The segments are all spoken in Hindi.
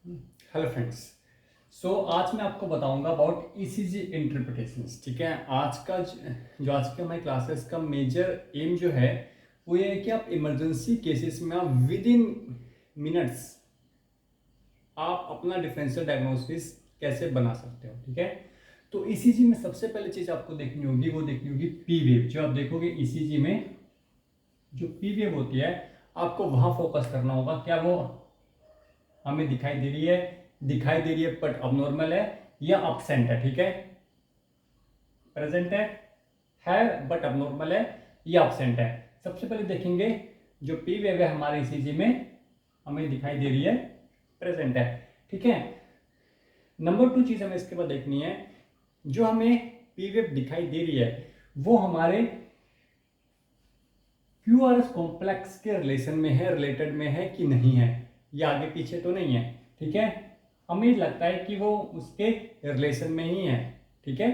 Hello friends. आज मैं आपको बताऊंगा अबाउट ईसीजी इंटरप्रिटेशंस। ठीक है, आज का हमारी क्लासेस का मेजर एम जो है वो ये है कि आप इमरजेंसी केसेस में आप विद इन मिनट्स आप अपना डिफरेंशियल डायग्नोसिस कैसे बना सकते हो। ठीक है, तो ईसीजी में सबसे पहले चीज आपको देखनी होगी वो देखनी होगी पी वेव। जो आप देखोगे ईसीजी में जो पी वेव होती है आपको वहां फोकस करना होगा। क्या वो हमें दिखाई दे रही है बट अबनॉर्मल है या absent है। ठीक है, प्रेजेंट है बट अबनॉर्मल है या absent है। सबसे पहले देखेंगे जो पी वेव है हमारे ईसीजी में हमें दिखाई दे रही है प्रेजेंट है। ठीक है, नंबर 2 चीज हमें इसके बाद देखनी है, जो हमें पी वेव दिखाई दे रही है वो हमारे क्यूआरएस कॉम्प्लेक्स के रिलेशन में है, रिलेटेड में है कि नहीं है, या आगे पीछे तो नहीं है। ठीक है, हमें लगता है कि वो उसके रिलेशन में ही है। ठीक है,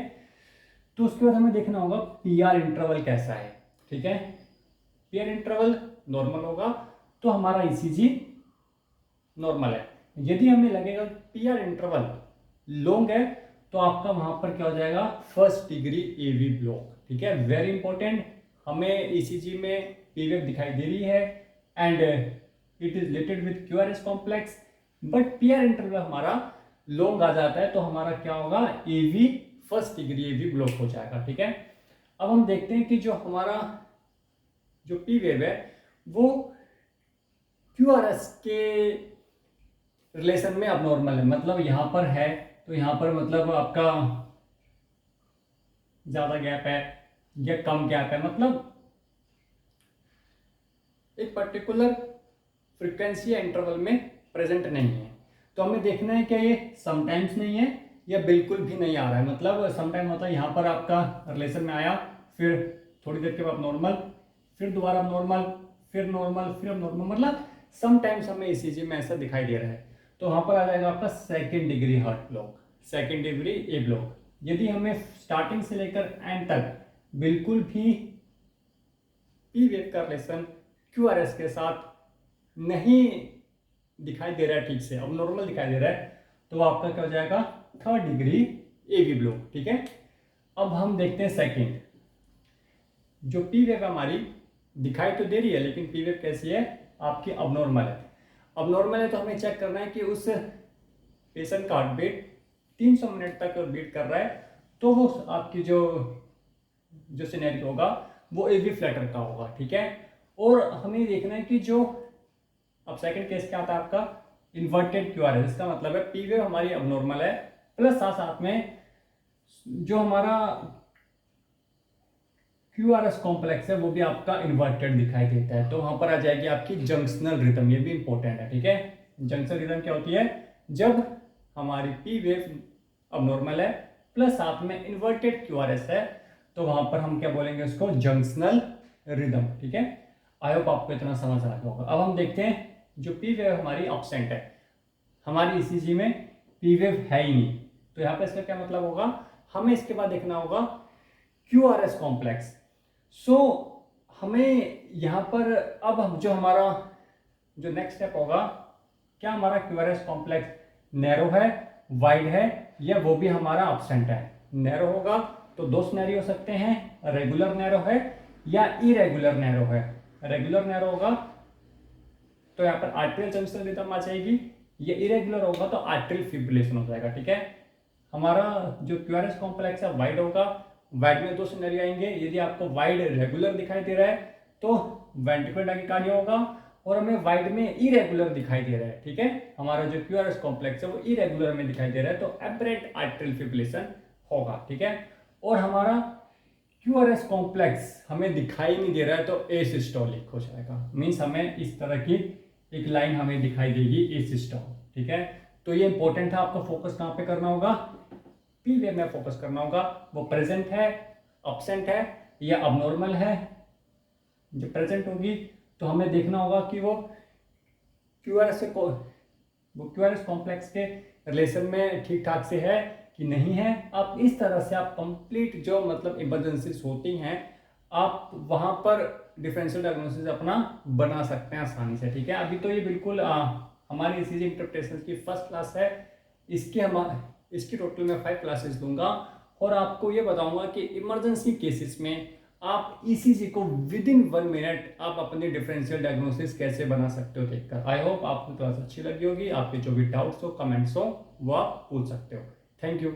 तो उसके बाद हमें देखना होगा पीआर इंटरवल कैसा है। ठीक है, पीआर इंटरवल नॉर्मल होगा तो हमारा ईसीजी नॉर्मल है। यदि हमें लगेगा पीआर इंटरवल लॉन्ग है तो आपका वहां पर क्या हो जाएगा, फर्स्ट डिग्री एवी ब्लॉक। ठीक है, वेरी इंपॉर्टेंट। हमें ईसीजी में पी वेव दिखाई दे रही है and it is related with QRS complex, but PR interval हमारा लॉन्ग आ जाता है तो हमारा क्या होगा, AV first degree AV block हो जाएगा। ठीक है, अब हम देखते हैं कि जो हमारा जो पी वेव है वो क्यूआरएस के रिलेशन में अब नॉर्मल है। मतलब यहां पर है तो यहां पर मतलब आपका ज्यादा गैप है या कम गैप है, मतलब एक पर्टिकुलर फ्रीक्वेंसी या इंटरवल में प्रेजेंट नहीं है। तो हमें देखना है क्या ये समटाइम्स नहीं है या बिल्कुल भी नहीं आ रहा है। मतलब समटाइम मतलब यहाँ पर आपका रिलेशन में आया, फिर थोड़ी देर के बाद नॉर्मल, फिर दोबारा नॉर्मल, फिर नॉर्मल, फिर नॉर्मल, मतलब समटाइम्स हमें ईसीजी में ऐसा दिखाई दे रहा है। तो वहां पर आ जाएगा आपका second degree heart block, second degree A block. यदि हमें स्टार्टिंग से लेकर एंड तक बिल्कुल भी पी वेव का रिलेशन क्यूआरएस के साथ नहीं दिखाई दे रहा है, ठीक से अब नॉर्मल दिखाई दे रहा है, तो आपका क्या हो जाएगा, थर्ड डिग्री एवी ब्लॉक। ठीक है, अब हम देखते हैं सेकंड। जो पी वेव हमारी दिखाई तो दे रही है लेकिन पी वेव कैसी है, आपकी अबनॉर्मल है। अबनॉर्मल है तो हमें चेक करना है कि उस पेशेंट का हार्ट बीट 300 मिनट तक बीट कर रहा है तो वो आपकी जो जो सिनेरियो होगा वो एवी फ्लैटर का होगा। ठीक है, और हमें देखना है कि जो अब सेकंड केस क्या आता है आपका, इन्वर्टेड क्यूआरएस। इसका मतलब है पी वेव हमारी अबनॉर्मल है प्लस साथ साथ में जो हमारा क्यूआरएस कॉम्प्लेक्स है वो भी आपका इन्वर्टेड दिखाई देता है। तो वहां पर आ जाएगी आपकी जंक्शनल रिदम, ये भी इंपॉर्टेंट है। ठीक है, जंक्शनल रिदम क्या होती है, जब हमारी पी वेव अबनॉर्मल है प्लस साथ में इन्वर्टेड क्यूआरएस है तो वहां पर हम क्या बोलेंगे उसको, जंक्शनल रिदम। ठीक है, आई होप आपको इतना समझ आ गया होगा। अब हम देखते हैं जो पी वेव हमारी एब्सेंट है, हमारी ईसीजी में पी वेव है ही नहीं, तो यहाँ पे इसका क्या मतलब होगा, हमें इसके बाद देखना होगा क्यूआरएस कॉम्प्लेक्स। हमें यहाँ पर अब जो हमारा जो नेक्स्ट स्टेप होगा, क्या हमारा क्यूआरएस कॉम्प्लेक्स नैरो है, वाइड है, या वो भी हमारा एब्सेंट है। नैरो होगा तो दो सिनेरियो हो सकते हैं, रेगुलर नैरो है या इरेगुलर नैरो है। रेगुलर नैरो होगा तो यहाँ पर आर्टरियल जंक्शन रिदम आ जाएगी, ये इरेगुलर होगा तो आर्टरियल फिब्रिलेशन हो जाएगा। ठीक है, हमारा जो क्यूआरएस कॉम्प्लेक्स है वाइड होगा, वाइड में दो सिनेरियो आएंगे। यदि आपको वाइड रेगुलर दिखाई दे रहा है तो वेंट्रिकुलर टैकिकार्डिया होगा, और हमें वाइड में इरेगुलर दिखाई दे रहा है। ठीक है, हमारा जो क्यूआरएस कॉम्प्लेक्स है वो इरेगुलर में दिखाई दे रहा है तो एब्रेंट आर्टरियल फिब्रिलेशन होगा। ठीक है, और हमारा क्यूआरएस कॉम्प्लेक्स हमें दिखाई नहीं दे रहा है तो एसिस्टोलिक हो जाएगा। मीन्स हमें इस तरह की एक लाइन हमें दिखाई देगी एसिस्टोल। ठीक है, तो ये इंपॉर्टेंट है, आपको फोकस कहां पे करना होगा, पी वेव में फोकस करना होगा। वो प्रेजेंट है, अब्सेंट है या अबनॉर्मल है। जो प्रेजेंट होगी तो हमें देखना होगा कि वो क्यूआरएस कॉम्प्लेक्स के रिलेशन में ठीक ठाक से है कि नहीं है। आप इस तरह से आप कंप्लीट जो मतलब इमरजेंसीज होती हैं आप वहां पर डिफरेंशियल डायग्नोसिस अपना बना सकते हैं आसानी से। ठीक है, अभी तो ये बिल्कुल हमारी ईसीजी इंटरप्रिटेशन की फर्स्ट क्लास है। इसकी टोटल मैं 5 क्लासेस दूंगा और आपको ये बताऊंगा कि इमरजेंसी केसेस में आप ईसीजी को विद इन 1 मिनट आप अपनी डिफरेंशियल डायग्नोसिस कैसे बना सकते हो देखकर। आई होप आपको क्लास अच्छी लगी होगी। आपके जो भी डाउट्स हो, कमेंट्स हो, वो आप पूछ सकते हो। Thank you.